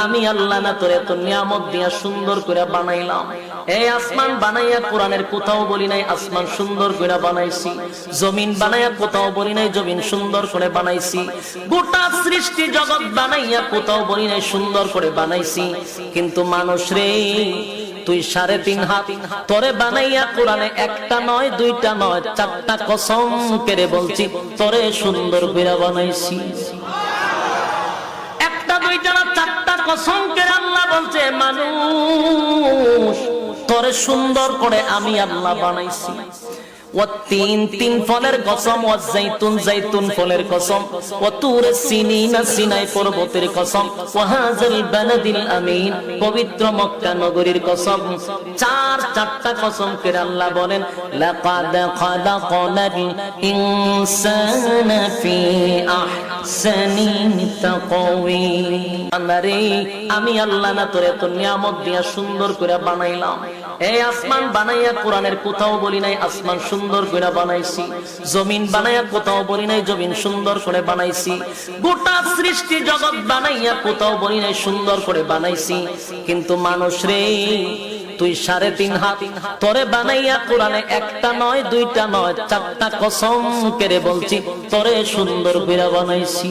আমি আল্লাহ না তোরে এত নিয়ামত দিয়া সুন্দর করে বানাইলাম। এই আসমান বানাইয়া কোরআনের কোথাও বলি নাই আসমান সুন্দর করে বানাইছি, জমিন বানাইয়া কোথাও বলি নাই জমিন সুন্দর করে বানাইছি, গোটা সৃষ্টি জগৎ বানাইয়া কোথাও বলি নাই সুন্দর করে বানাইছি। কিন্তু মানুষ রে, তুই 3.5 হাত তোরে বানাইয়া কোরআনে একটা নয় দুইটা নয় 4টা কসম করে বলছি তোরে সুন্দর করে বানাইছি। একটা দুইটা না 4টা কসম করে আল্লাহ বলছে মানুষ তোরে সুন্দর করে আমি আল্লাহ বানাইছি। তিন ফলের কসম, জাইতুন ফলের কসম, তুরে সিনিনা সিনাই পর্বতের কসম, ওয়াহাজাল বালাদিল আমিন পবিত্র মক্কা নগরীর কসম। 4টা কসম করে আল্লাহ বলেন লাকাদ খালাকনাল ইনসানা ফি আহসানি তাকওয়িম। আমি আল্লাহ না তোরে এত নিয়ামত দিয়া সুন্দর করে বানাইলাম। এই আসমান বানাইয়া কোরআনের কোথাও বলি নাই আসমান সুন্দর করে বানাইছি, জমিন বানাইয়া কোথাও বলি নাই জমিন সুন্দর করে বানাইছি, গোটা সৃষ্টি জগৎ বানাইয়া কোথাও বলি নাই সুন্দর করে বানাইছি। কিন্তু মানুষ রে, তুই 3.5 হাত তোরে বানাইয়া কোরআনে একটা নয় দুইটা নয় 4টা কসম করে বলছি তোরে সুন্দর করে বানাইছি।